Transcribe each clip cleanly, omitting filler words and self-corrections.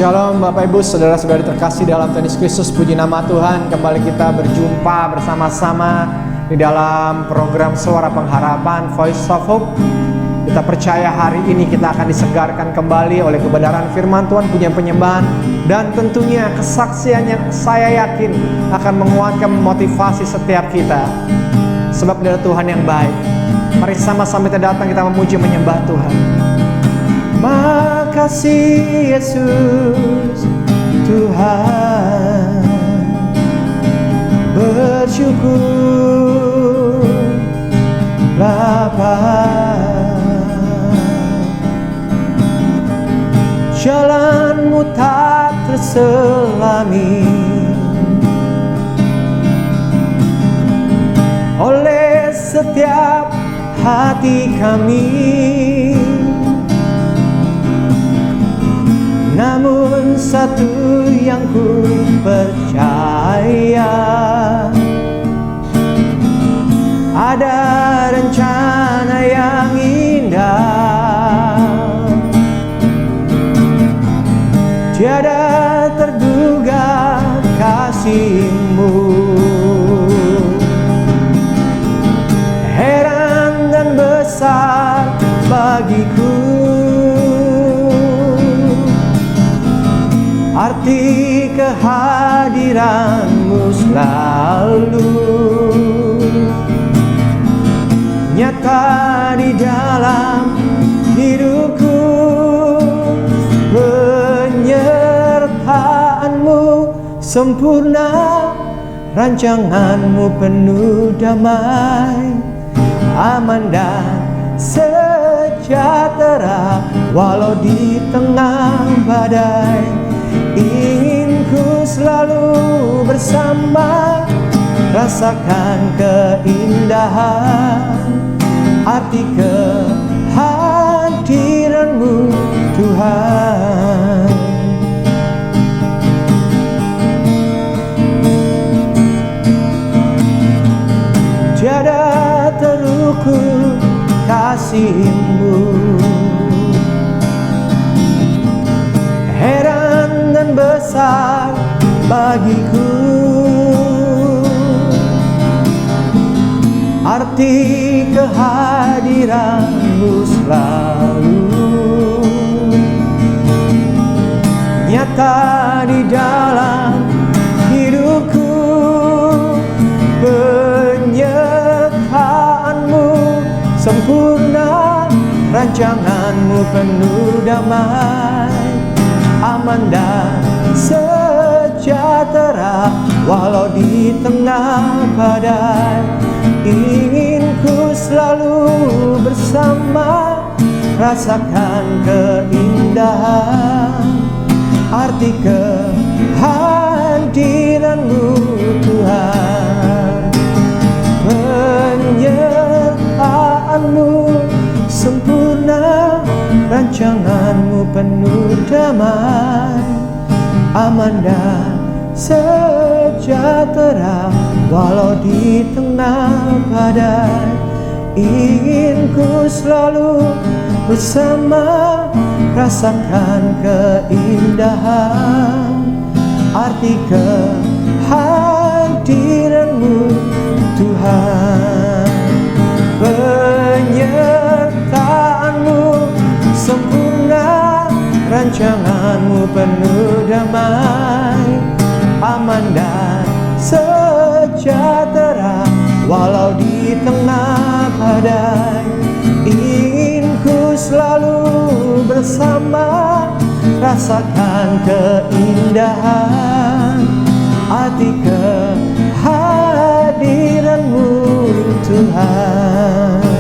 Shalom Bapak Ibu, Saudara-saudari terkasih dalam Tuhan Yesus Kristus. Puji nama Tuhan, kembali kita berjumpa bersama-sama di dalam program Suara Pengharapan Voice of Hope. Kita percaya hari ini kita akan disegarkan kembali oleh kebenaran firman Tuhan, punya penyembahan, dan tentunya kesaksian yang saya yakin akan menguatkan motivasi setiap kita. Sebab dia Tuhan yang baik. Mari sama-sama kita datang, kita memuji menyembah Tuhan. Makasih Yesus Tuhan, bersyukur Bapa, jalanmu tak terselami oleh setiap hati kami. Namun satu yang ku percaya, ada rencana yang indah, tiada terduga kasih-Mu, heran dan besar bagiku. Arti kehadiran-Mu selalu nyata di dalam hidupku. Penyertaan-Mu sempurna, rancangan-Mu penuh damai, aman dan sejahtera walau di tengah badai. Ingin ku selalu bersama, rasakan keindahan, arti kehadiran-Mu Tuhan. Tiada terukur kasih-Mu, heran dan besar bagiku. Arti kehadiran-Mu selalu nyata di dalam hidupku. Penyertaan-Mu sempurna, rancangan-Mu penuh damai, aman dan sejahtera walau di tengah badai. Ingin ku selalu bersama, rasakan keindahan, arti kehadiran-Mu Tuhan. Penyertaan-Mu sempurna, rancangan-Mu penuh damai, aman dan sejahtera walau di tengah badai. Ingin ku selalu bersama, rasakan keindahan, arti kehadiran-Mu Tuhan. Penyertaan-Mu sempurna, rancangan-Mu penuh damai, aman dan sejahtera walau di tengah badai. Ingin ku selalu bersama, rasakan keindahan, arti kehadiran-Mu Tuhan.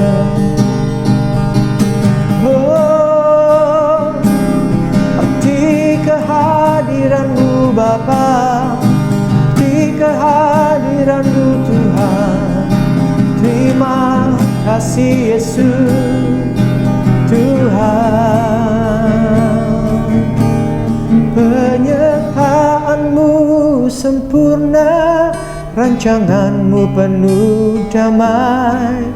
Kehadiran-Mu Bapa, di kehadiran-Mu Tuhan. Terima kasih Yesus Tuhan. Penyertaan-Mu sempurna, rancangan-Mu penuh damai,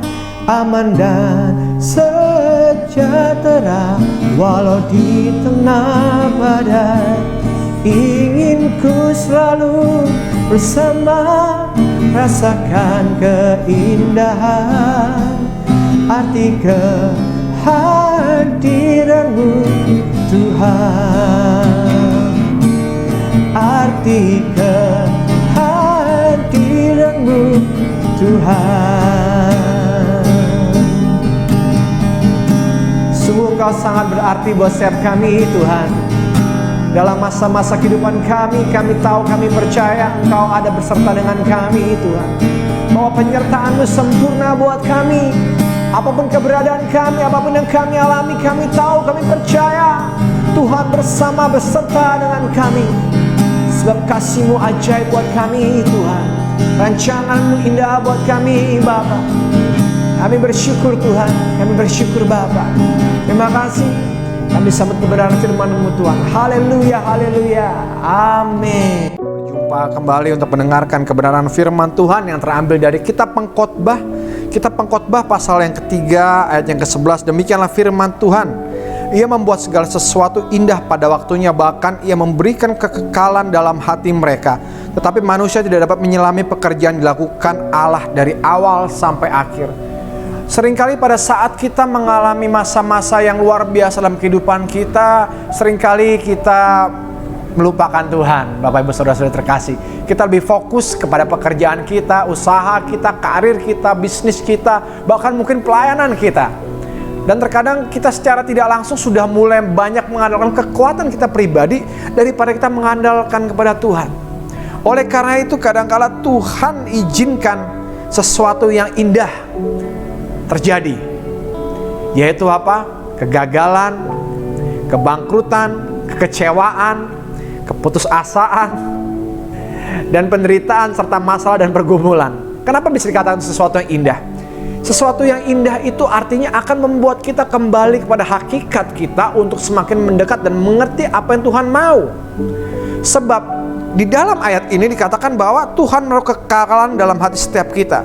aman dan sejahtera sejahtera walau di tengah badai. Ingin ku selalu bersama, rasakan keindahan arti kehadiran-Mu Tuhan. Arti kehadiran-Mu Tuhan. Sungguh Engkau sangat berarti buat setiap kami Tuhan. Dalam masa-masa kehidupan kami tahu, kami percaya Engkau ada beserta dengan kami Tuhan. Bahwa penyertaan-Mu sempurna buat kami. Apapun keberadaan kami, apapun yang kami alami, kami tahu, kami percaya Tuhan bersama, beserta dengan kami. Sebab kasih-Mu ajaib buat kami Tuhan. Rancangan-Mu indah buat kami Bapa. Kami bersyukur Tuhan, kami bersyukur Bapa. Terima kasih. Kami sambut kebenaran firman-Mu Tuhan. Haleluya, haleluya, amin. Berjumpa kembali untuk mendengarkan kebenaran firman Tuhan yang terambil dari kitab Pengkhotbah. Kitab Pengkhotbah pasal yang ketiga ayat yang ke-11. Demikianlah firman Tuhan. Ia membuat segala sesuatu indah pada waktunya, bahkan Ia memberikan kekekalan dalam hati mereka. Tetapi manusia tidak dapat menyelami pekerjaan dilakukan Allah dari awal sampai akhir. Seringkali pada saat kita mengalami masa-masa yang luar biasa dalam kehidupan kita, seringkali kita melupakan Tuhan. Bapak Ibu Saudara-saudara terkasih, kita lebih fokus kepada pekerjaan kita, usaha kita, karir kita, bisnis kita, bahkan mungkin pelayanan kita. Dan terkadang kita secara tidak langsung sudah mulai banyak mengandalkan kekuatan kita pribadi daripada kita mengandalkan kepada Tuhan. Oleh karena itu kadangkala Tuhan izinkan sesuatu yang indah terjadi, yaitu apa? Kegagalan, kebangkrutan, kekecewaan, keputusasaan, dan penderitaan serta masalah dan pergumulan. Kenapa bisa dikatakan sesuatu yang indah? Sesuatu yang indah itu artinya akan membuat kita kembali kepada hakikat kita untuk semakin mendekat dan mengerti apa yang Tuhan mau. Sebab di dalam ayat ini dikatakan bahwa Tuhan menaruh kekekalan dalam hati setiap kita.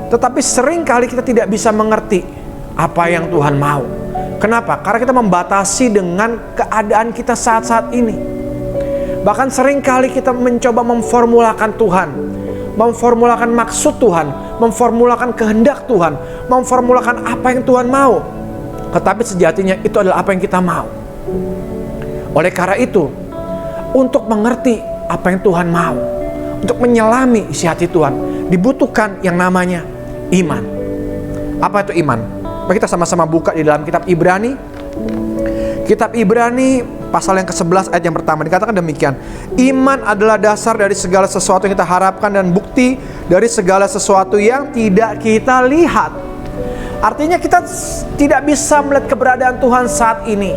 Tetapi seringkali kita tidak bisa mengerti apa yang Tuhan mau. Kenapa? Karena kita membatasi dengan keadaan kita saat-saat ini. Bahkan seringkali kita mencoba memformulakan Tuhan, memformulakan maksud Tuhan, memformulakan kehendak Tuhan, memformulakan apa yang Tuhan mau. Tetapi sejatinya itu adalah apa yang kita mau. Oleh karena itu, untuk mengerti apa yang Tuhan mau, untuk menyelami isi hati Tuhan, dibutuhkan yang namanya iman. Apa itu iman? Mari kita sama-sama buka di dalam kitab Ibrani. Kitab Ibrani pasal yang ke-11 ayat yang pertama dikatakan demikian. Iman adalah dasar dari segala sesuatu yang kita harapkan dan bukti dari segala sesuatu yang tidak kita lihat. Artinya kita tidak bisa melihat keberadaan Tuhan saat ini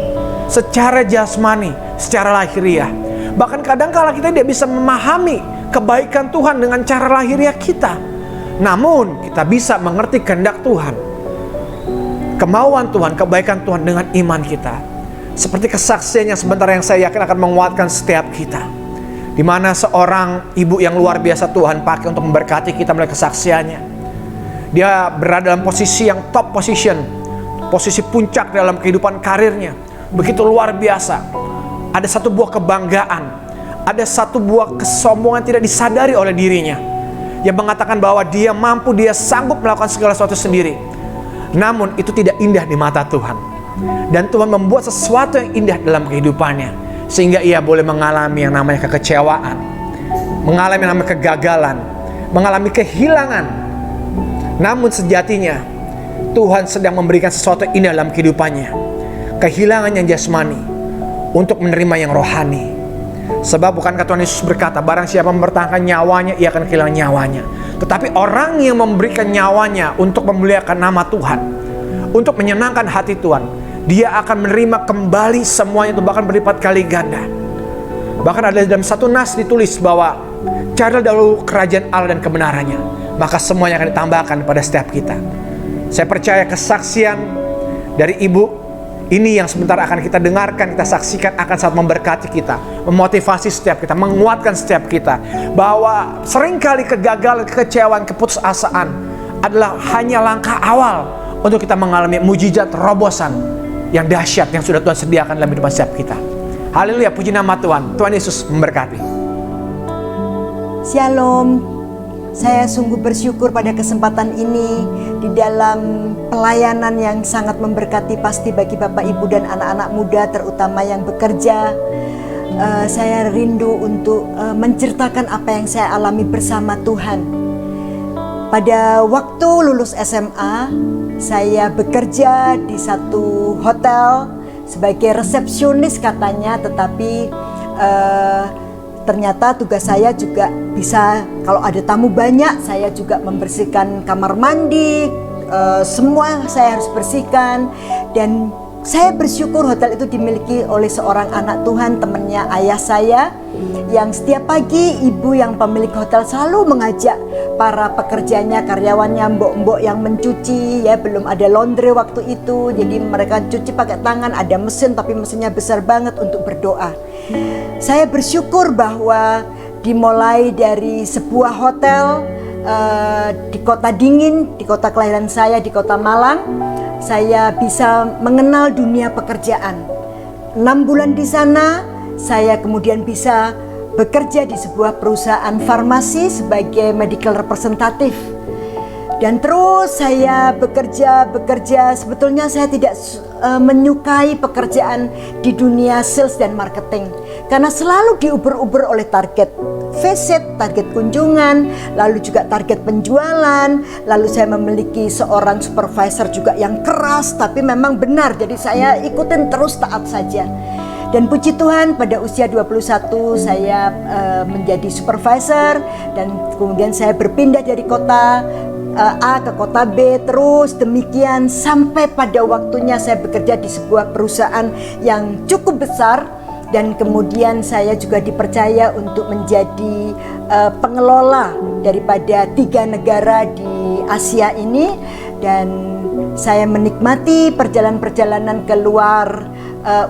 secara jasmani, secara lahiriah. Bahkan kadang-kala kita tidak bisa memahami kebaikan Tuhan dengan cara lahiriah kita. Namun kita bisa mengerti kehendak Tuhan, kemauan Tuhan, kebaikan Tuhan dengan iman kita. Seperti kesaksian yang sebentar yang saya yakin akan menguatkan setiap kita. Di mana seorang ibu yang luar biasa Tuhan pakai untuk memberkati kita melalui kesaksiannya. Dia berada dalam posisi yang top position, posisi puncak dalam kehidupan karirnya. Begitu luar biasa. Ada satu buah kebanggaan, ada satu buah kesombongan tidak disadari oleh dirinya, yang mengatakan bahwa dia mampu, dia sanggup melakukan segala sesuatu sendiri. Namun itu tidak indah di mata Tuhan. Dan Tuhan membuat sesuatu yang indah dalam kehidupannya, sehingga ia boleh mengalami yang namanya kekecewaan, mengalami yang namanya kegagalan, mengalami kehilangan. Namun sejatinya Tuhan sedang memberikan sesuatu yang indah dalam kehidupannya, kehilangan yang jasmani untuk menerima yang rohani. Sebab bukankah Tuhan Yesus berkata, barang siapa mempertahankan nyawanya, ia akan kehilangan nyawanya. Tetapi orang yang memberikan nyawanya untuk memuliakan nama Tuhan, untuk menyenangkan hati Tuhan, dia akan menerima kembali semuanya, itu bahkan berlipat kali ganda. Bahkan ada dalam satu nas ditulis bahwa carilah dahulu kerajaan Allah dan kebenarannya, maka semuanya akan ditambahkan pada setiap kita. Saya percaya kesaksian dari ibu ini yang sebentar akan kita dengarkan, kita saksikan, akan sangat memberkati kita, memotivasi setiap kita, menguatkan setiap kita, bahwa seringkali kegagalan, kekecewaan, keputusasaan adalah hanya langkah awal untuk kita mengalami mujizat terobosan yang dahsyat yang sudah Tuhan sediakan dalam hidup setiap kita. Haleluya, puji nama Tuhan. Tuhan Yesus memberkati. Shalom. Saya sungguh bersyukur pada kesempatan ini di dalam pelayanan yang sangat memberkati pasti bagi Bapak Ibu dan anak-anak muda terutama yang bekerja. Saya rindu untuk menceritakan apa yang saya alami bersama Tuhan. Pada waktu lulus SMA, saya bekerja di satu hotel sebagai resepsionis katanya, tetapi ternyata tugas saya juga bisa, kalau ada tamu banyak, saya juga membersihkan kamar mandi, semua saya harus bersihkan. Dan saya bersyukur hotel itu dimiliki oleh seorang anak Tuhan, temannya ayah saya, yang setiap pagi ibu yang pemilik hotel selalu mengajak para pekerjanya, karyawannya, mbok-mbok yang mencuci, ya belum ada laundry waktu itu, jadi mereka cuci pakai tangan, ada mesin tapi mesinnya besar banget untuk berdoa. Saya bersyukur bahwa dimulai dari sebuah hotel di kota dingin, di kota kelahiran saya, di kota Malang, saya bisa mengenal dunia pekerjaan. 6 bulan di sana, saya kemudian bisa bekerja di sebuah perusahaan farmasi sebagai medical representative. Dan terus saya bekerja. Sebetulnya saya tidak menyukai pekerjaan di dunia sales dan marketing, karena selalu diuber-uber oleh target visit, target kunjungan, lalu juga target penjualan. Lalu saya memiliki seorang supervisor juga yang keras, tapi memang benar, jadi saya ikutin terus, taat saja. Dan puji Tuhan pada usia 21 saya menjadi supervisor, dan kemudian saya berpindah dari kota A ke kota B, terus demikian sampai pada waktunya saya bekerja di sebuah perusahaan yang cukup besar. Dan kemudian saya juga dipercaya untuk menjadi pengelola daripada 3 negara di Asia ini. Dan saya menikmati perjalanan-perjalanan keluar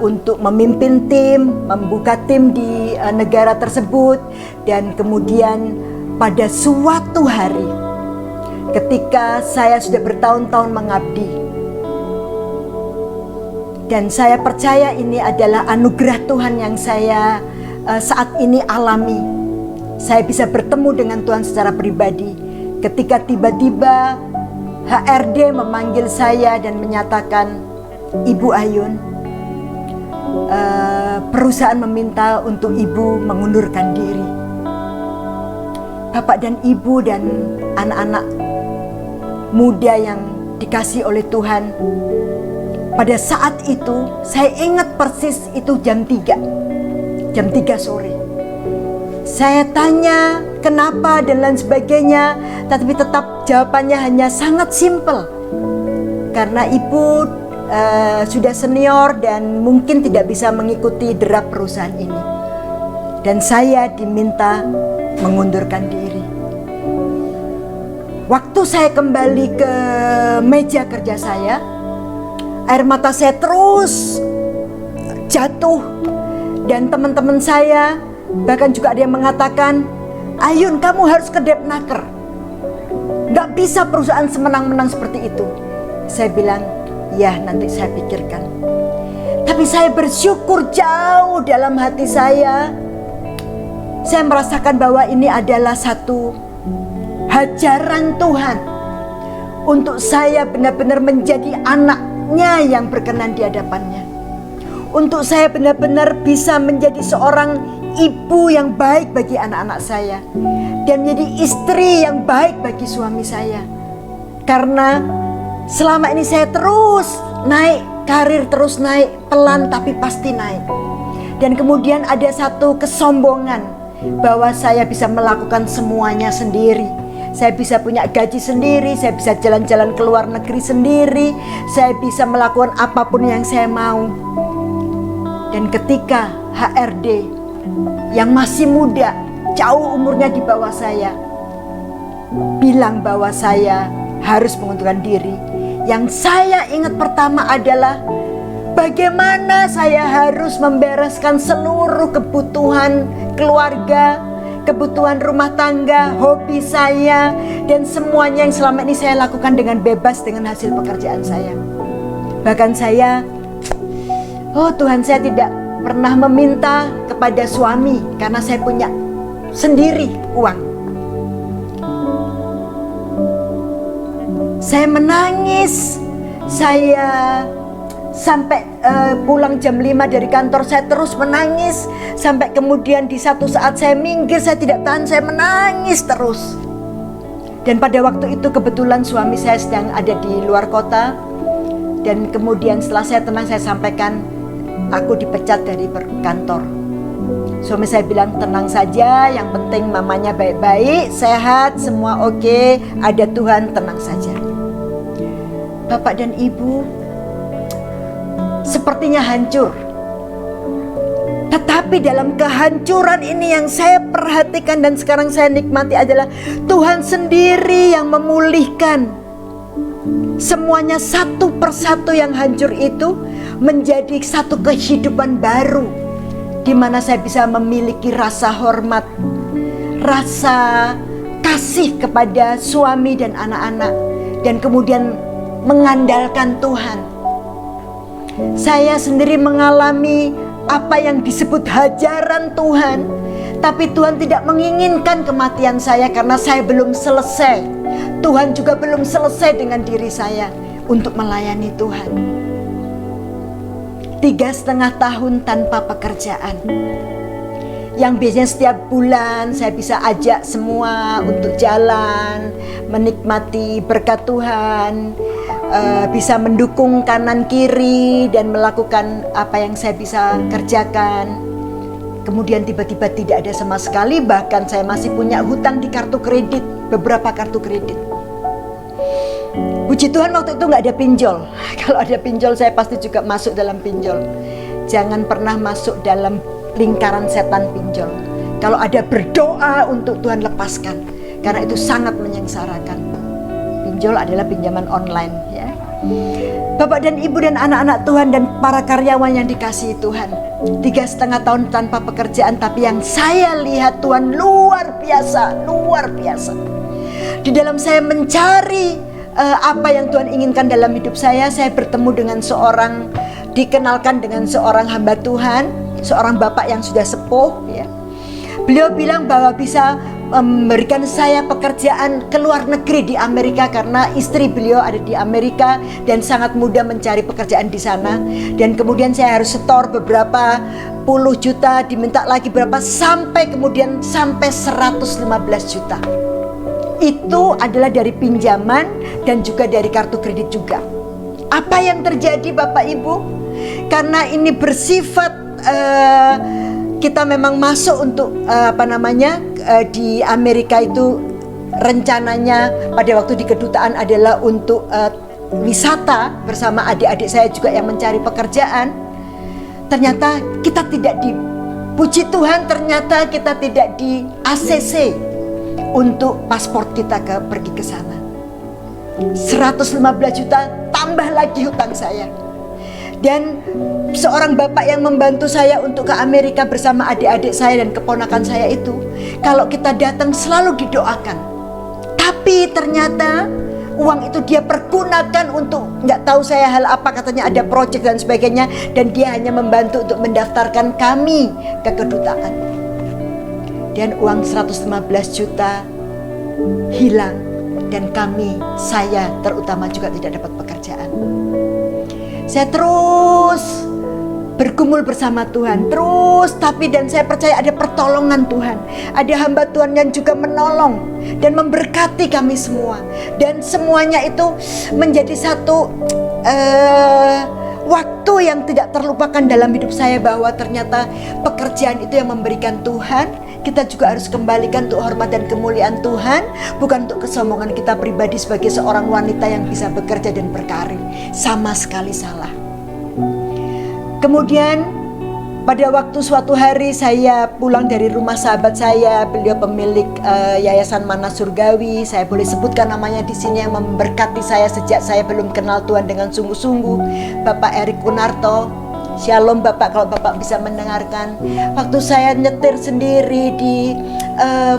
untuk memimpin tim, membuka tim di negara tersebut. Dan kemudian pada suatu hari, ketika saya sudah bertahun-tahun mengabdi, dan saya percaya ini adalah anugerah Tuhan yang saya saat ini alami. Saya bisa bertemu dengan Tuhan secara pribadi. Ketika tiba-tiba HRD memanggil saya dan menyatakan, Ibu Ayun, perusahaan meminta untuk Ibu mengundurkan diri. Bapak dan Ibu dan anak-anak muda yang dikasih oleh Tuhan, pada saat itu saya ingat persis itu jam 3 sore. Saya tanya kenapa dan lain sebagainya, tapi tetap jawabannya hanya sangat simpel. Karena ibu sudah senior dan mungkin tidak bisa mengikuti derap perusahaan ini. Dan saya diminta mengundurkan diri. Waktu saya kembali ke meja kerja saya, air mata saya terus jatuh. Dan teman-teman saya, bahkan juga ada yang mengatakan, Ayun, kamu harus ke Depnaker. Gak bisa perusahaan semenang-menang seperti itu. Saya bilang, ya nanti saya pikirkan. Tapi saya bersyukur jauh dalam hati saya. Saya merasakan bahwa ini adalah satu hajaran Tuhan untuk saya benar-benar menjadi anaknya yang berkenan di hadapannya. Untuk saya benar-benar bisa menjadi seorang ibu yang baik bagi anak-anak saya, dan menjadi istri yang baik bagi suami saya. Karena selama ini saya terus naik karir, terus naik pelan tapi pasti naik. Dan kemudian ada satu kesombongan bahwa saya bisa melakukan semuanya sendiri. Saya bisa punya gaji sendiri, saya bisa jalan-jalan ke luar negeri sendiri, saya bisa melakukan apapun yang saya mau. Dan ketika HRD yang masih muda, jauh umurnya di bawah saya, bilang bahwa saya harus mengundurkan diri, yang saya ingat pertama adalah bagaimana saya harus membereskan seluruh kebutuhan keluarga, kebutuhan rumah tangga, hobi saya, dan semuanya yang selama ini saya lakukan dengan bebas dengan hasil pekerjaan saya. Bahkan saya Oh Tuhan, saya tidak pernah meminta kepada suami karena saya punya sendiri uang. Saya menangis, saya sampai pulang jam 5 dari kantor, saya terus menangis. Sampai kemudian di satu saat saya minggir, saya tidak tahan, saya menangis terus. Dan pada waktu itu kebetulan suami saya sedang ada di luar kota. Dan kemudian setelah saya tenang, saya sampaikan, aku dipecat dari kantor. Suami saya bilang, tenang saja, yang penting mamanya baik-baik, sehat, semua oke, ada Tuhan, tenang saja. Bapak dan Ibu sepertinya hancur. Tetapi dalam kehancuran ini yang saya perhatikan dan sekarang saya nikmati adalah Tuhan sendiri yang memulihkan. Semuanya satu persatu yang hancur itu menjadi satu kehidupan baru, di mana saya bisa memiliki rasa hormat, rasa kasih kepada suami dan anak-anak, dan kemudian mengandalkan Tuhan. Saya sendiri mengalami apa yang disebut hajaran Tuhan, tapi Tuhan tidak menginginkan kematian saya karena saya belum selesai. Tuhan juga belum selesai dengan diri saya untuk melayani Tuhan. 3,5 tahun tanpa pekerjaan, yang biasanya setiap bulan saya bisa ajak semua untuk jalan, menikmati berkat Tuhan, bisa mendukung kanan kiri dan melakukan apa yang saya bisa kerjakan. Kemudian tiba-tiba tidak ada sama sekali, bahkan saya masih punya hutang di kartu kredit, beberapa kartu kredit. Puji Tuhan waktu itu nggak ada pinjol. Kalau ada pinjol saya pasti juga masuk dalam pinjol. Jangan pernah masuk dalam lingkaran setan pinjol. Kalau ada, berdoa untuk Tuhan lepaskan, karena itu sangat menyengsarakan. Pinjol adalah pinjaman online ya. Bapak dan Ibu dan anak-anak Tuhan dan para karyawan yang dikasihi Tuhan, 3,5 tahun tanpa pekerjaan, tapi yang saya lihat Tuhan luar biasa, luar biasa. Di dalam saya mencari apa yang Tuhan inginkan dalam hidup saya bertemu dengan dikenalkan dengan seorang hamba Tuhan, seorang bapak yang sudah sepuh ya. Beliau bilang bahwa bisa memberikan saya pekerjaan ke luar negeri di Amerika karena istri beliau ada di Amerika dan sangat mudah mencari pekerjaan di sana. Dan kemudian saya harus setor beberapa puluh juta, diminta lagi berapa, sampai kemudian sampai 115 juta. Itu adalah dari pinjaman dan juga dari kartu kredit juga. Apa yang terjadi Bapak Ibu? Karena ini bersifat kita memang masuk untuk di Amerika itu rencananya pada waktu di kedutaan adalah untuk wisata bersama adik-adik saya juga yang mencari pekerjaan. Ternyata kita tidak puji Tuhan, ternyata kita tidak di ACC untuk paspor kita pergi ke sana. 115 juta tambah lagi hutang saya. Dan seorang bapak yang membantu saya untuk ke Amerika bersama adik-adik saya dan keponakan saya itu, kalau kita datang selalu didoakan. Tapi ternyata uang itu dia pergunakan untuk nggak tahu saya hal apa, katanya ada proyek dan sebagainya, dan dia hanya membantu untuk mendaftarkan kami ke kedutaan. Dan uang 115 juta hilang, dan saya terutama juga tidak dapat pekerjaan. Saya terus bergumul bersama Tuhan, dan saya percaya ada pertolongan Tuhan. Ada hamba Tuhan yang juga menolong dan memberkati kami semua. Dan semuanya itu menjadi satu waktu yang tidak terlupakan dalam hidup saya, bahwa ternyata pekerjaan itu yang memberikan Tuhan. Kita juga harus kembalikan untuk hormat dan kemuliaan Tuhan, bukan untuk kesombongan kita pribadi sebagai seorang wanita yang bisa bekerja dan berkarir. Sama sekali salah. Kemudian pada waktu suatu hari saya pulang dari rumah sahabat saya, beliau pemilik Yayasan Mana Surgawi, saya boleh sebutkan namanya di sini, yang memberkati saya sejak saya belum kenal Tuhan dengan sungguh-sungguh, Bapak Erik Kunarto. Shalom Bapak, kalau Bapak bisa mendengarkan. Waktu saya nyetir sendiri di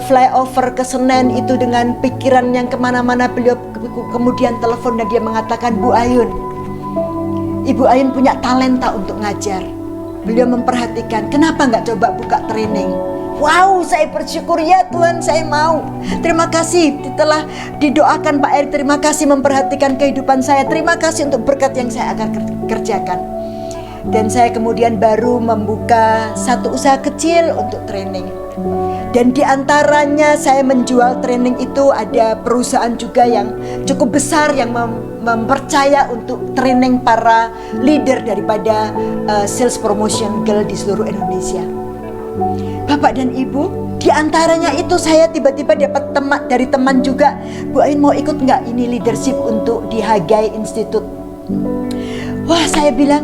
flyover ke Senen itu dengan pikiran yang kemana-mana, beliau kemudian telepon dan dia mengatakan, Bu Ayun, Ibu Ayun punya talenta untuk ngajar. beliau memperhatikan, kenapa nggak coba buka training. Wow, saya bersyukur, ya Tuhan, saya mau. Terima kasih telah didoakan Pak Erik. Terima kasih memperhatikan kehidupan saya. Terima kasih untuk berkat yang saya akan kerjakan. Dan saya kemudian baru membuka satu usaha kecil untuk training. Dan di antaranya saya menjual training itu, ada perusahaan juga yang cukup besar yang mempercaya untuk training para leader daripada sales promotion girl di seluruh Indonesia. Bapak dan Ibu, di antaranya itu saya tiba-tiba dapat dari teman juga, Bu Ain mau ikut nggak ini leadership untuk di Hagai Institute. Wah, saya bilang,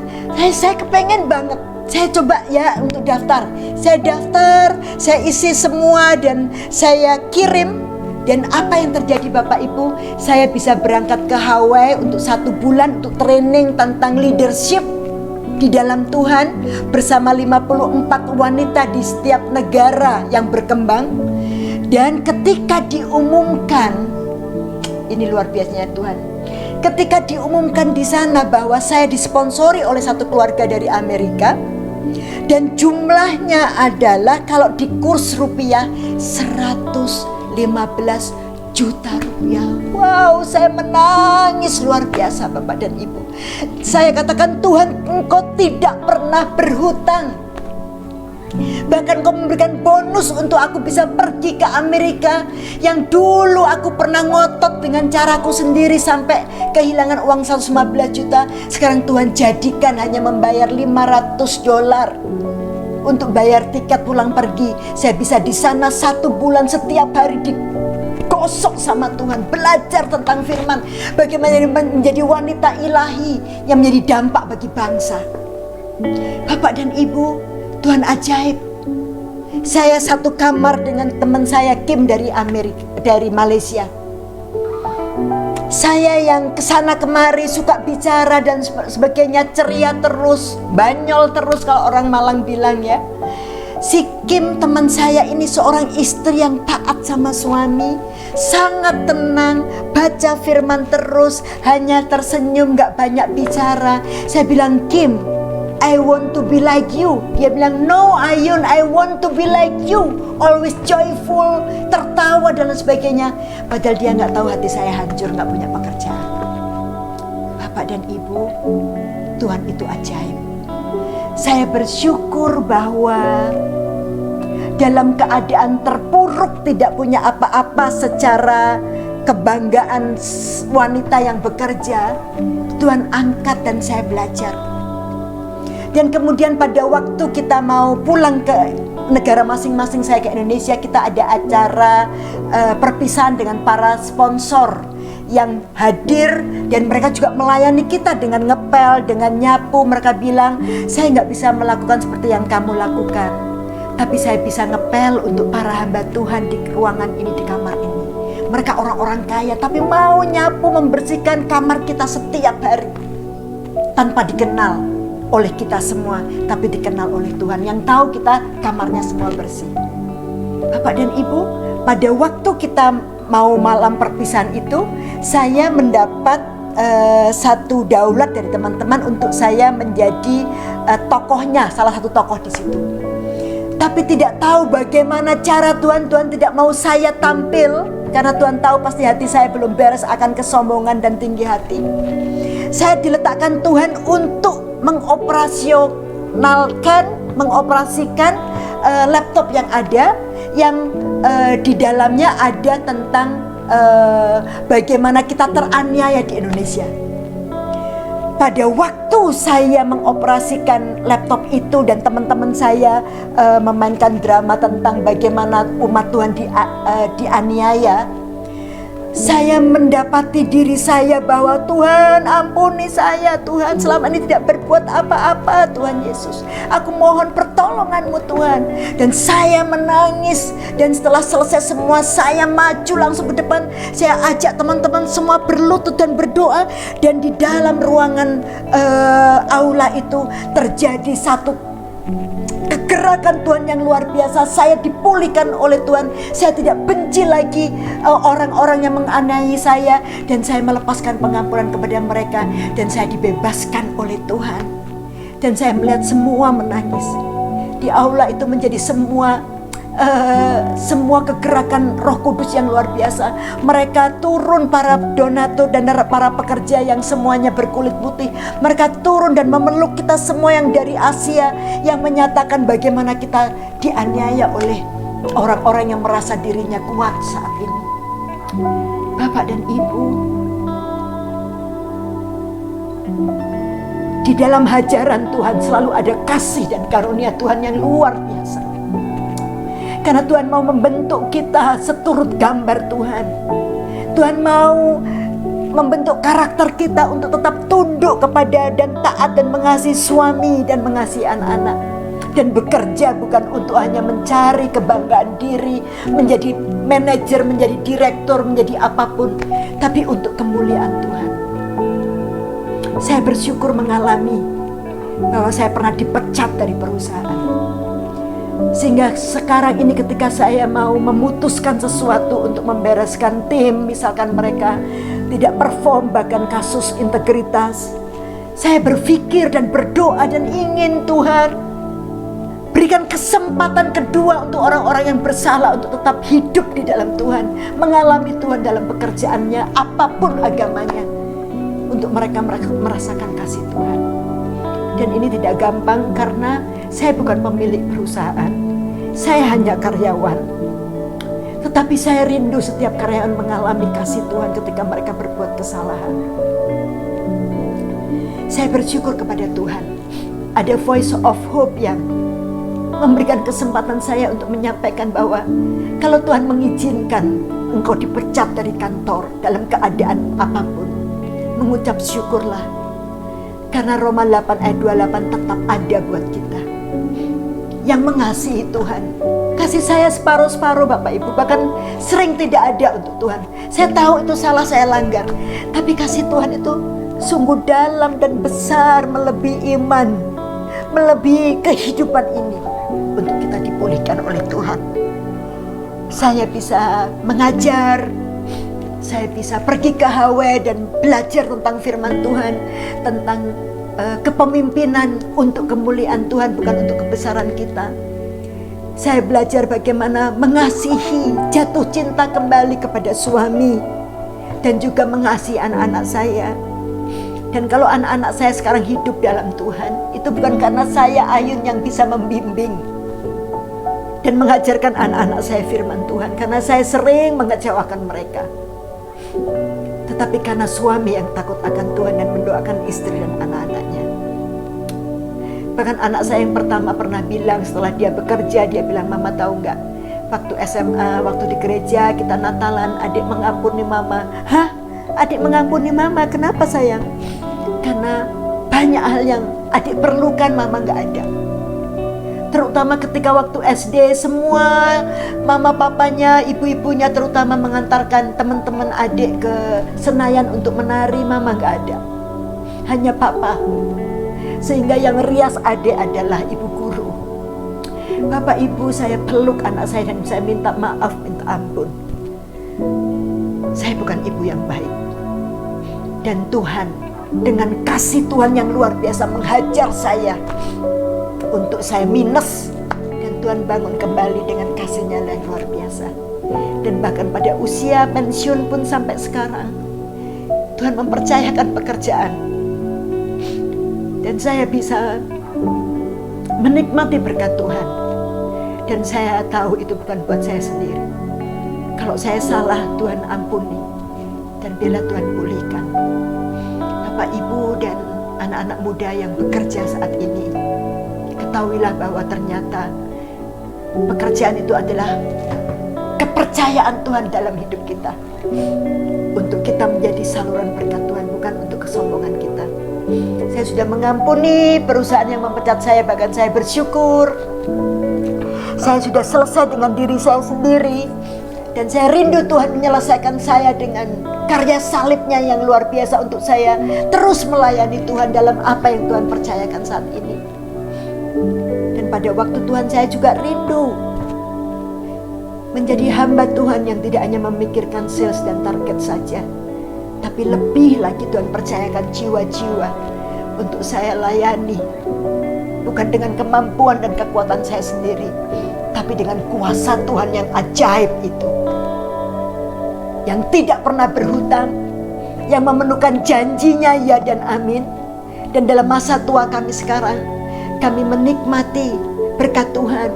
saya kepengen banget. Saya coba ya untuk daftar. Saya daftar, saya isi semua dan saya kirim. Dan apa yang terjadi Bapak Ibu, saya bisa berangkat ke Hawaii untuk 1 bulan untuk training tentang leadership di dalam Tuhan bersama 54 wanita di setiap negara yang berkembang. Dan ketika diumumkan, ini luar biasanya Tuhan, ketika diumumkan di sana bahwa saya disponsori oleh satu keluarga dari Amerika, dan jumlahnya adalah kalau di kurs rupiah 115 juta rupiah. Wow, saya menangis luar biasa Bapak dan Ibu. Saya katakan, Tuhan, Engkau tidak pernah berhutang. Bahkan Engkau memberikan bonus untuk aku bisa pergi ke Amerika, yang dulu aku pernah ngotot dengan caraku sendiri sampai kehilangan uang 115 juta. Sekarang Tuhan jadikan hanya membayar $500 untuk bayar tiket pulang pergi. Saya bisa di sana 1 bulan setiap hari digosok sama Tuhan, belajar tentang firman, bagaimana menjadi wanita ilahi yang menjadi dampak bagi bangsa. Bapak dan Ibu, Tuhan ajaib. Saya satu kamar dengan teman saya Kim dari Malaysia. Saya yang kesana kemari suka bicara dan sebagainya, ceria terus, banyol terus kalau orang Malang bilang ya. Si Kim teman saya ini seorang istri yang taat sama suami, sangat tenang, baca firman terus, hanya tersenyum, gak banyak bicara. Saya bilang, Kim, I want to be like you. Dia bilang, no Ayun, I want to be like you. Always joyful, tertawa dan sebagainya. Padahal dia gak tahu hati saya hancur, gak punya pekerjaan. Bapak dan Ibu, Tuhan itu ajaib. Saya bersyukur bahwa dalam keadaan terpuruk, tidak punya apa-apa secara kebanggaan wanita yang bekerja, Tuhan angkat dan saya belajar. Dan kemudian pada waktu kita mau pulang ke negara masing-masing, saya ke Indonesia, kita ada acara perpisahan dengan para sponsor yang hadir, dan mereka juga melayani kita dengan ngepel, dengan nyapu. Mereka bilang, saya nggak bisa melakukan seperti yang kamu lakukan, tapi saya bisa ngepel untuk para hamba Tuhan di ruangan ini, di kamar ini. Mereka orang-orang kaya, tapi mau nyapu, membersihkan kamar kita setiap hari, tanpa dikenal oleh kita semua, tapi dikenal oleh Tuhan yang tahu kita kamarnya semua bersih. Bapak dan Ibu, pada waktu kita mau malam perpisahan itu, saya mendapat satu daulat dari teman-teman untuk saya menjadi tokohnya, salah satu tokoh di situ. Tapi tidak tahu bagaimana cara Tuhan tidak mau saya tampil, karena Tuhan tahu pasti hati saya belum beres akan kesombongan dan tinggi hati. Saya diletakkan Tuhan untuk mengoperasikan laptop yang ada, yang di dalamnya ada tentang bagaimana kita teraniaya di Indonesia. Pada waktu saya mengoperasikan laptop itu dan teman-teman saya memainkan drama tentang bagaimana umat Tuhan dianiaya, saya mendapati diri saya bahwa Tuhan ampuni saya, Tuhan selama ini tidak berbuat apa-apa, Tuhan Yesus. Aku mohon pertolongan-Mu Tuhan. Dan saya menangis, dan setelah selesai semua saya maju langsung ke depan. Saya ajak teman-teman semua berlutut dan berdoa. Dan di dalam ruangan aula itu terjadi satu kegerakan Tuhan yang luar biasa. Saya dipulihkan oleh Tuhan. Saya tidak benci lagi orang-orang yang menganiaya saya, dan saya melepaskan pengampunan kepada mereka, dan saya dibebaskan oleh Tuhan. Dan saya melihat semua menangis. Di aula itu menjadi semua kegerakan Roh Kudus yang luar biasa. Mereka turun, para donatur dan para pekerja yang semuanya berkulit putih. Mereka turun dan memeluk kita semua yang dari Asia, yang menyatakan bagaimana kita dianiaya oleh orang-orang yang merasa dirinya kuat saat ini. Bapak dan Ibu, di dalam hajaran Tuhan selalu ada kasih dan karunia Tuhan yang luar biasa. Karena Tuhan mau membentuk kita seturut gambar Tuhan. Tuhan mau membentuk karakter kita untuk tetap tunduk kepada dan taat dan mengasihi suami dan mengasihi anak-anak. Dan bekerja bukan untuk hanya mencari kebanggaan diri, menjadi manajer, menjadi direktur, menjadi apapun, tapi untuk kemuliaan Tuhan. Saya bersyukur mengalami bahwa saya pernah dipecat dari perusahaan. Sehingga sekarang ini ketika saya mau memutuskan sesuatu untuk membereskan tim, misalkan mereka tidak perform, bahkan kasus integritas, saya berpikir dan berdoa dan ingin Tuhan berikan kesempatan kedua untuk orang-orang yang bersalah untuk tetap hidup di dalam Tuhan, mengalami Tuhan dalam pekerjaannya, apapun agamanya, untuk mereka merasakan kasih Tuhan. Dan ini tidak gampang karena saya bukan pemilik perusahaan, saya hanya karyawan. Tetapi saya rindu setiap karyawan mengalami kasih Tuhan ketika mereka berbuat kesalahan. Saya bersyukur kepada Tuhan, ada Voice of Hope yang memberikan kesempatan saya untuk menyampaikan bahwa kalau Tuhan mengizinkan engkau dipecat dari kantor dalam keadaan apapun, mengucap syukurlah. Karena Roma 8 ayat 28 tetap ada buat kita yang mengasihi Tuhan. Kasih saya separuh-separuh Bapak Ibu, bahkan sering tidak ada untuk Tuhan. Saya tahu itu salah, saya langgar, tapi kasih Tuhan itu sungguh dalam dan besar, melebihi iman, melebihi kehidupan ini, untuk kita dipulihkan oleh Tuhan. Saya bisa mengajar, saya bisa pergi ke HW dan belajar tentang firman Tuhan, tentang kepemimpinan untuk kemuliaan Tuhan, bukan untuk kebesaran kita. Saya belajar bagaimana mengasihi, jatuh cinta kembali kepada suami, dan juga mengasihi anak-anak saya. Dan kalau anak-anak saya sekarang hidup dalam Tuhan, itu bukan karena saya Ayun yang bisa membimbing dan mengajarkan anak-anak saya firman Tuhan, karena saya sering mengecewakan mereka, tetapi karena suami yang takut akan Tuhan dan mendoakan istri dan anak-anaknya. Bahkan anak saya yang pertama pernah bilang setelah dia bekerja, dia bilang, "Mama tahu nggak, waktu SMA, waktu di gereja kita Natalan, adik mengampuni mama." "Hah? Adik mengampuni mama? Kenapa sayang?" "Karena banyak hal yang adik perlukan mama nggak ada." Terutama ketika waktu SD, semua mama papanya, ibu-ibunya terutama mengantarkan teman-teman adik ke Senayan untuk menari, mama nggak ada, hanya papa. Sehingga yang rias adik adalah ibu guru. Bapak Ibu, saya peluk anak saya dan saya minta maaf, minta ampun. Saya bukan ibu yang baik. Dan Tuhan dengan kasih Tuhan yang luar biasa menghajar saya untuk saya minus, dan Tuhan bangun kembali dengan kasih-Nya yang luar biasa. Dan bahkan pada usia pensiun pun sampai sekarang, Tuhan mempercayakan pekerjaan, dan saya bisa menikmati berkat Tuhan. Dan saya tahu itu bukan buat saya sendiri. Kalau saya salah, Tuhan ampuni, dan bila Tuhan pulihkan. Bapak Ibu dan anak-anak muda yang bekerja saat ini, ketahuilah bahwa ternyata pekerjaan itu adalah kepercayaan Tuhan dalam hidup kita, untuk kita menjadi saluran berkat Tuhan, bukan untuk kesombongan kita. Saya sudah mengampuni perusahaan yang memecat saya, bahkan saya bersyukur. Saya sudah selesai dengan diri saya sendiri, dan saya rindu Tuhan menyelesaikan saya dengan karya salibnya yang luar biasa untuk saya terus melayani Tuhan dalam apa yang Tuhan percayakan saat ini. Dan pada waktu Tuhan, saya juga rindu menjadi hamba Tuhan yang tidak hanya memikirkan sales dan target saja, tapi lebih lagi Tuhan percayakan jiwa-jiwa untuk saya layani. Bukan dengan kemampuan dan kekuatan saya sendiri, tapi dengan kuasa Tuhan yang ajaib itu. Yang tidak pernah berhutang, yang memenuhkan janjinya ya dan amin. Dan dalam masa tua kami sekarang, kami menikmati berkat Tuhan.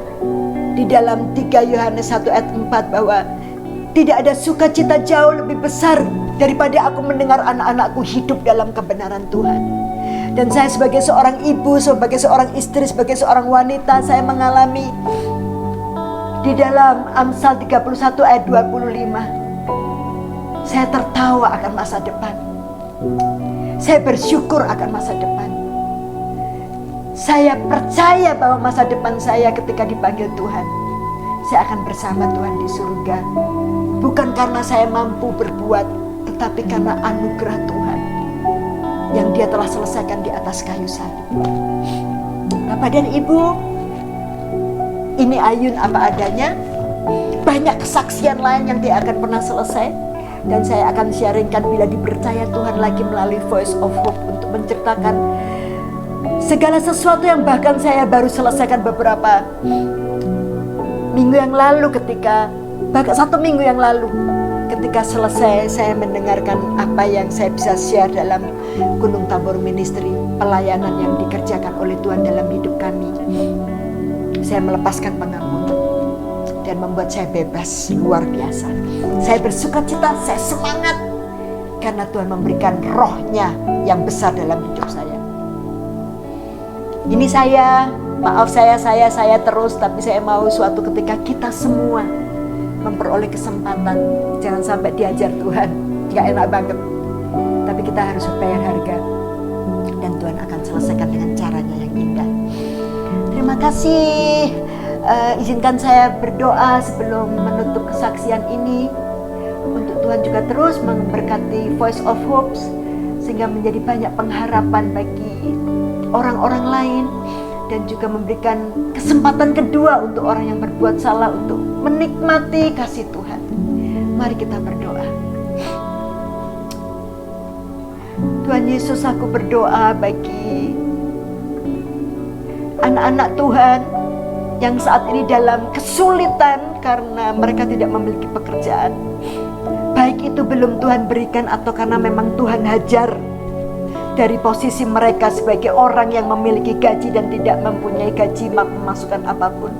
Di dalam 3 Yohanes 1 ayat 4 bahwa tidak ada sukacita jauh lebih besar daripada aku mendengar anak-anakku hidup dalam kebenaran Tuhan. Dan saya sebagai seorang ibu, sebagai seorang istri, sebagai seorang wanita, saya mengalami di dalam Amsal 31 ayat 25. Saya tertawa akan masa depan. Saya bersyukur akan masa depan. Saya percaya bahwa masa depan saya ketika dipanggil Tuhan, saya akan bersama Tuhan di surga. Bukan karena saya mampu berbuat, tetapi karena anugerah Tuhan yang Dia telah selesaikan di atas kayu salib. Bapak dan Ibu, ini Ayun apa adanya. Banyak kesaksian lain yang tidak akan pernah selesai, dan saya akan sharingkan bila dipercaya Tuhan lagi melalui Voice of Hope untuk menceritakan segala sesuatu yang bahkan saya baru selesaikan beberapa minggu yang lalu, bahkan 1 minggu yang lalu ketika selesai saya mendengarkan apa yang saya bisa share dalam Gunung Tabor Ministry, pelayanan yang dikerjakan oleh Tuhan dalam hidup kami. Saya melepaskan pengampunan dan membuat saya bebas luar biasa. Saya bersukacita, saya semangat karena Tuhan memberikan rohnya yang besar dalam hidup saya. Ini saya, maaf saya terus, tapi saya mau suatu ketika kita semua memperoleh kesempatan. Jangan sampai diajar Tuhan, gak enak banget. Tapi kita harus bayar harga, dan Tuhan akan selesaikan dengan caranya yang indah. Terima kasih. Izinkan saya berdoa sebelum menutup kesaksian ini, untuk Tuhan juga terus memberkati Voice of Hope sehingga menjadi banyak pengharapan bagi orang-orang lain, dan juga memberikan kesempatan kedua untuk orang yang berbuat salah untuk menikmati kasih Tuhan. Mari kita berdoa. Tuhan Yesus, aku berdoa bagi anak-anak Tuhan yang saat ini dalam kesulitan karena mereka tidak memiliki pekerjaan. Baik itu belum Tuhan berikan atau karena memang Tuhan hajar dari posisi mereka sebagai orang yang memiliki gaji dan tidak mempunyai gaji pemasukan apapun.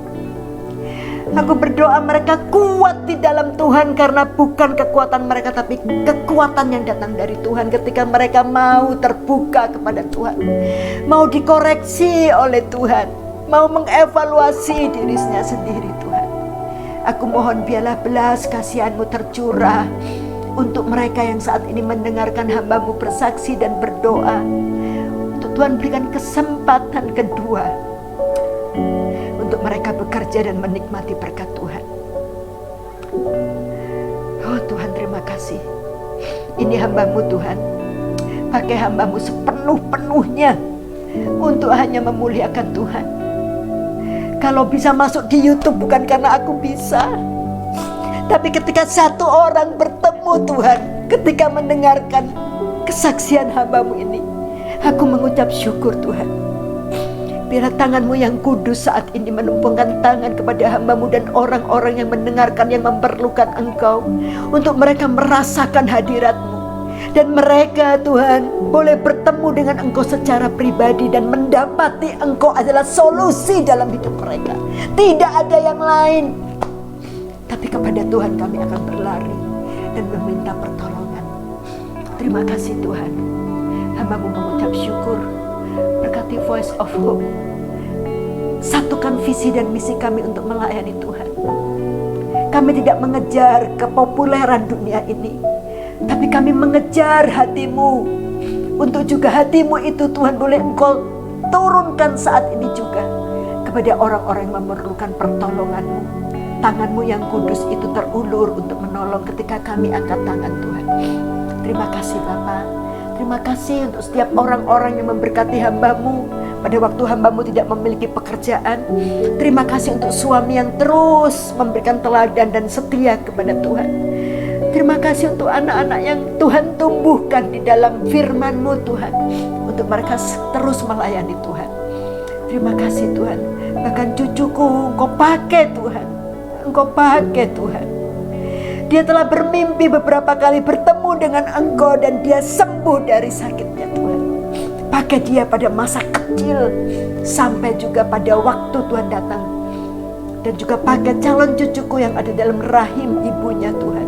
Aku berdoa mereka kuat di dalam Tuhan karena bukan kekuatan mereka, tapi kekuatan yang datang dari Tuhan ketika mereka mau terbuka kepada Tuhan, mau dikoreksi oleh Tuhan, mau mengevaluasi dirinya sendiri. Tuhan, aku mohon biarlah belas kasihan-Mu tercurah untuk mereka yang saat ini mendengarkan hamba-Mu bersaksi dan berdoa. Untuk Tuhan berikan kesempatan kedua untuk mereka bekerja dan menikmati berkat Tuhan. Oh Tuhan, terima kasih. Ini hamba-Mu Tuhan, pakai hamba-Mu sepenuh-penuhnya untuk hanya memuliakan Tuhan. Kalau bisa masuk di YouTube bukan karena aku bisa, tapi ketika satu orang bertemu Tuhan, ketika mendengarkan kesaksian hamba-Mu ini, aku mengucap syukur Tuhan. Biarlah tangan-Mu yang kudus saat ini menumpangkan tangan kepada hamba-Mu dan orang-orang yang mendengarkan, yang memerlukan Engkau, untuk mereka merasakan hadirat-Mu. Dan mereka Tuhan boleh bertemu dengan Engkau secara pribadi dan mendapati Engkau adalah solusi dalam hidup mereka. Tidak ada yang lain, tapi kepada Tuhan kami akan berlari dan meminta pertolongan. Terima kasih Tuhan. Hamba-Mu mengucap syukur. Berkati Voice of Hope. Satukan visi dan misi kami untuk melayani Tuhan. Kami tidak mengejar kepopuleran dunia ini, tapi kami mengejar hati-Mu. Untuk juga hati-Mu itu Tuhan boleh Engkau turunkan saat ini juga kepada orang-orang yang memerlukan pertolongan-Mu. Tangan-Mu yang kudus itu terulur untuk menolong ketika kami angkat tangan Tuhan. Terima kasih Bapa. Terima kasih untuk setiap orang-orang yang memberkati hamba-Mu pada waktu hamba-Mu tidak memiliki pekerjaan. Terima kasih untuk suami yang terus memberikan teladan dan setia kepada Tuhan. Terima kasih untuk anak-anak yang Tuhan tumbuhkan di dalam firman-Mu Tuhan, untuk mereka terus melayani Tuhan. Terima kasih Tuhan. Bahkan cucuku Engkau pakai Tuhan. Engkau pakai Tuhan. Dia telah bermimpi beberapa kali bertemu dengan Engkau dan dia sembuh dari sakitnya Tuhan. Pakai dia pada masa kecil sampai juga pada waktu Tuhan datang. Dan juga pakai calon cucuku yang ada dalam rahim ibunya Tuhan.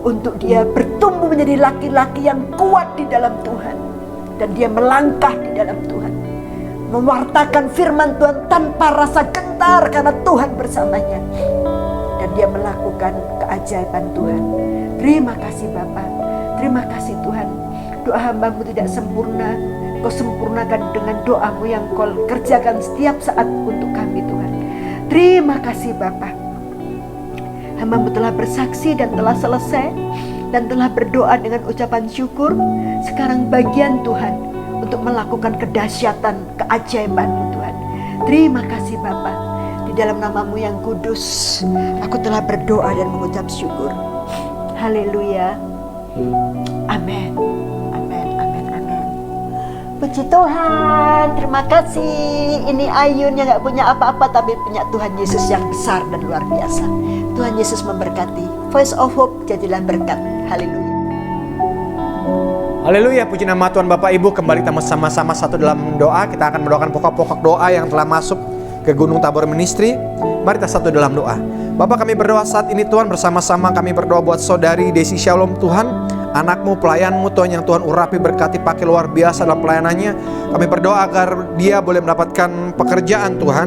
Untuk dia bertumbuh menjadi laki-laki yang kuat di dalam Tuhan. Dan dia melangkah di dalam Tuhan. Mewartakan firman Tuhan tanpa rasa gentar karena Tuhan bersamanya. Dan dia melakukan keajaiban Tuhan. Terima kasih Bapa. Terima kasih Tuhan. Doa hamba-Mu tidak sempurna. Kau sempurnakan dengan doa-Mu yang Kau kerjakan setiap saat untuk kami Tuhan. Terima kasih Bapa. Hamba-Mu telah bersaksi dan telah selesai. Dan telah berdoa dengan ucapan syukur. Sekarang bagian Tuhan untuk melakukan kedahsyatan, keajaiban-Mu Tuhan. Terima kasih Bapa. Di dalam nama-Mu yang kudus, aku telah berdoa dan mengucap syukur. Haleluya. Amin. Amin. Amin. Amin. Puji Tuhan. Terima kasih. Ini Ayun yang gak punya apa-apa tapi punya Tuhan Yesus yang besar dan luar biasa. Tuhan Yesus memberkati. Voice of Hope jadilah berkat. Haleluya. Haleluya, puji nama Tuhan. Bapak Ibu, kembali kita sama-sama satu dalam doa. Kita akan mendoakan pokok-pokok doa yang telah masuk ke Gunung Tabor Ministry. Mari kita satu dalam doa. Bapak, kami berdoa saat ini Tuhan, bersama-sama kami berdoa buat saudari Desi Shalom Tuhan, anakmu, pelayanmu Tuhan, yang Tuhan urapi, berkati, pakai luar biasa dalam pelayanannya. Kami berdoa agar dia boleh mendapatkan pekerjaan Tuhan.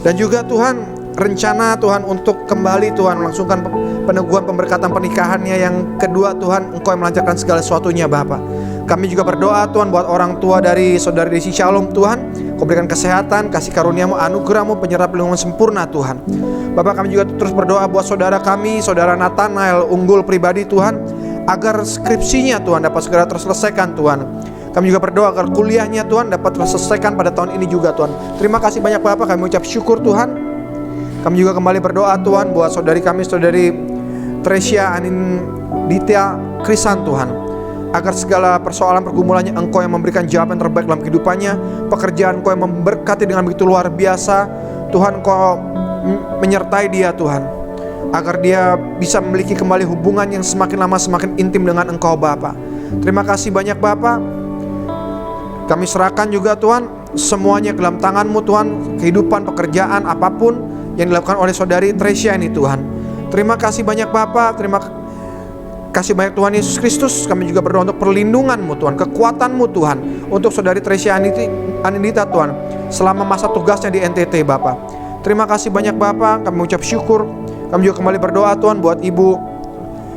Dan juga Tuhan, rencana Tuhan untuk kembali Tuhan melangsungkan peneguhan pemberkatan pernikahannya yang kedua Tuhan, Engkau yang melancarkan segala sesuatunya Bapa. Kami juga berdoa Tuhan buat orang tua dari saudari Desi Shalom Tuhan, Kau berikan kesehatan, kasih karunia-Mu, anugerah-Mu, penyertaan perlindungan sempurna Tuhan. Bapak, kami juga terus berdoa buat saudara kami, saudara Nathanael Unggul pribadi Tuhan, agar skripsinya Tuhan dapat segera terselesaikan Tuhan. Kami juga berdoa agar kuliahnya Tuhan dapat terselesaikan pada tahun ini juga Tuhan. Terima kasih banyak Bapak, kami mengucap syukur Tuhan. Kami juga kembali berdoa Tuhan buat saudari kami, saudari Tresia Anindita Krisan Tuhan, agar segala persoalan pergumulannya Engkau yang memberikan jawaban terbaik dalam kehidupannya. Pekerjaan Engkau yang memberkati dengan begitu luar biasa Tuhan, Engkau menyertai dia Tuhan, agar dia bisa memiliki kembali hubungan yang semakin lama semakin intim dengan Engkau Bapa. Terima kasih banyak Bapa. Kami serahkan juga Tuhan semuanya ke dalam tangan-Mu Tuhan, kehidupan, pekerjaan, apapun yang dilakukan oleh saudari Tresia ini Tuhan. Terima kasih banyak Bapa, terima kasih banyak Tuhan Yesus Kristus. Kami juga berdoa untuk perlindungan-Mu Tuhan, kekuatan-Mu Tuhan untuk saudari Tresia Anindita Tuhan selama masa tugasnya di NTT Bapa. Terima kasih banyak Bapa, kami mengucap syukur. Kami juga kembali berdoa Tuhan buat Ibu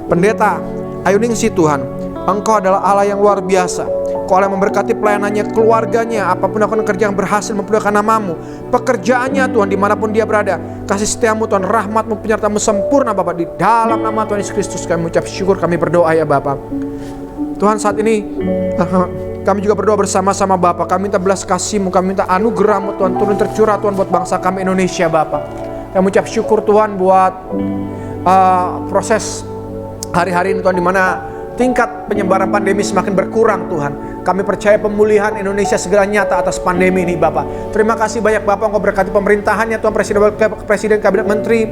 Pendeta Ayuningsi Tuhan. Engkau adalah Allah yang luar biasa. Kau Allah yang memberkati pelayanannya, keluarganya, apapun akan kerja yang berhasil mempermuliakan nama-Mu, pekerjaannya Tuhan dimanapun dia berada. Kasih setia-Mu Tuhan, rahmat-Mu, penyertaan-Mu sempurna Bapak. Di dalam nama Tuhan Yesus Kristus kami mengucap syukur, kami berdoa ya Bapak. Tuhan, saat ini kami juga berdoa bersama-sama Bapak. Kami minta belas kasih-Mu, kami minta anugerah-Mu Tuhan turun tercurah Tuhan buat bangsa kami Indonesia Bapak. Kami mengucap syukur Tuhan buat proses hari-hari ini Tuhan, di mana tingkat penyebaran pandemi semakin berkurang Tuhan. Kami percaya pemulihan Indonesia segera nyata atas pandemi ini Bapak. Terima kasih banyak Bapak, Engkau berkati pemerintahannya Tuhan, Presiden, Kabinet Menteri,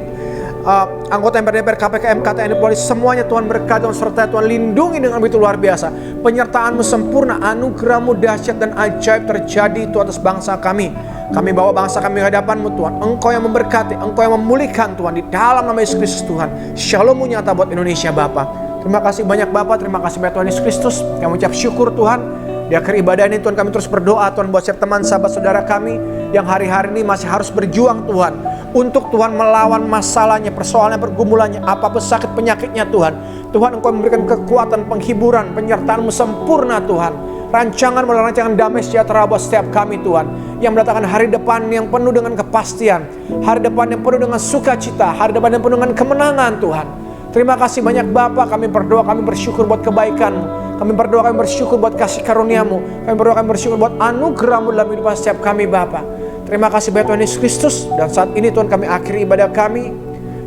anggota MPR, KPK, MK, TNI, Polri, semuanya Tuhan berkati, Tuhan sertai, Tuhan lindungi dengan begitu luar biasa. Penyertaan-Mu sempurna, anugerah-Mu dahsyat dan ajaib terjadi Tuhan atas bangsa kami. Kami bawa bangsa kami ke hadapan-Mu Tuhan. Engkau yang memberkati, Engkau yang memulihkan Tuhan, di dalam nama Yesus Kristus Tuhan. Shalom-Mu nyata buat Indonesia Bapak. Terima kasih banyak Bapak, terima kasih banyak Tuhan Yesus Kristus. Kami ucap syukur Tuhan. Di akhir ibadah ini Tuhan, kami terus berdoa Tuhan buat setiap teman, sahabat, saudara kami yang hari-hari ini masih harus berjuang Tuhan, untuk Tuhan melawan masalahnya, persoalannya, pergumulannya, apapun sakit penyakitnya Tuhan. Tuhan, Engkau memberikan kekuatan, penghiburan, penyertaan-Mu sempurna Tuhan. Rancangan damai sejahtera buat setiap kami Tuhan, yang mendatangkan hari depan yang penuh dengan kepastian, hari depan yang penuh dengan sukacita, hari depan yang penuh dengan kemenangan Tuhan. Terima kasih banyak Bapak, kami berdoa, kami bersyukur buat kebaikan-Mu. Kami berdoa, kami bersyukur buat kasih karunia-Mu. Kami berdoa, kami bersyukur buat anugerah-Mu dalam hidup setiap kami Bapak. Terima kasih banyak Tuhan Yesus Kristus. Dan saat ini Tuhan, kami akhiri ibadah kami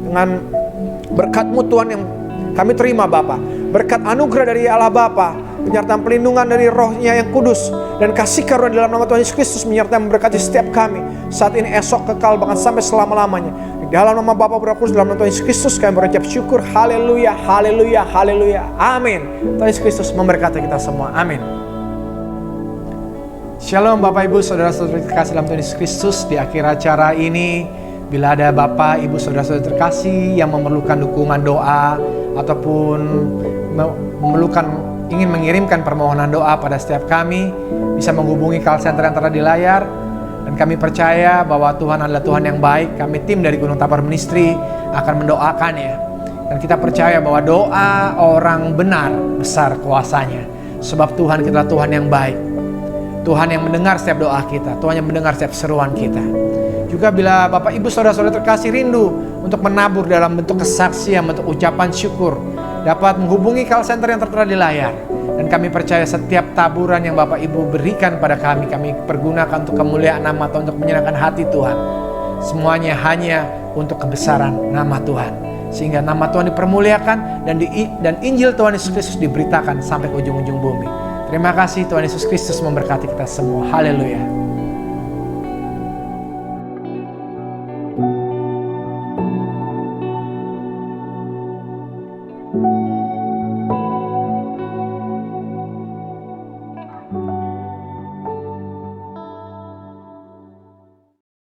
dengan berkat-Mu Tuhan yang kami terima Bapak. Berkat anugerah dari Allah Bapa, penyertaan pelindungan dari Roh-Nya yang kudus, dan kasih karunia dalam nama Tuhan Yesus Kristus menyertai memberkati setiap kami saat ini, esok, kekal, bahkan sampai selama-lamanya. Di dalam nama Bapa, Putra, Kudus, dalam nama Tuhan Yesus Kristus kami berucap syukur. Haleluya, haleluya, haleluya. Amin. Tuhan Yesus Kristus memberkati kita semua. Amin. Shalom Bapak Ibu Saudara-saudara terkasih dalam Tuhan Yesus Kristus. Di akhir acara ini, bila ada Bapak Ibu Saudara-saudara terkasih yang memerlukan dukungan doa ataupun ingin mengirimkan permohonan doa pada setiap kami, bisa menghubungi call center yang tertera di layar. Dan kami percaya bahwa Tuhan adalah Tuhan yang baik. Kami tim dari Gunung Tabor Ministry akan mendoakannya. Dan kita percaya bahwa doa orang benar besar kuasanya. Sebab Tuhan kita adalah Tuhan yang baik. Tuhan yang mendengar setiap doa kita, Tuhan yang mendengar setiap seruan kita. Juga bila Bapak Ibu Saudara-saudara terkasih rindu untuk menabur dalam bentuk kesaksian, bentuk ucapan syukur, dapat menghubungi call center yang tertera di layar. Dan kami percaya setiap taburan yang Bapak Ibu berikan pada kami pergunakan untuk kemuliaan nama Tuhan, untuk menyenangkan hati Tuhan. Semuanya hanya untuk kebesaran nama Tuhan, sehingga nama Tuhan dipermuliakan dan Injil Tuhan Yesus Kristus diberitakan sampai ke ujung-ujung bumi. Terima kasih, Tuhan Yesus Kristus memberkati kita semua. Haleluya.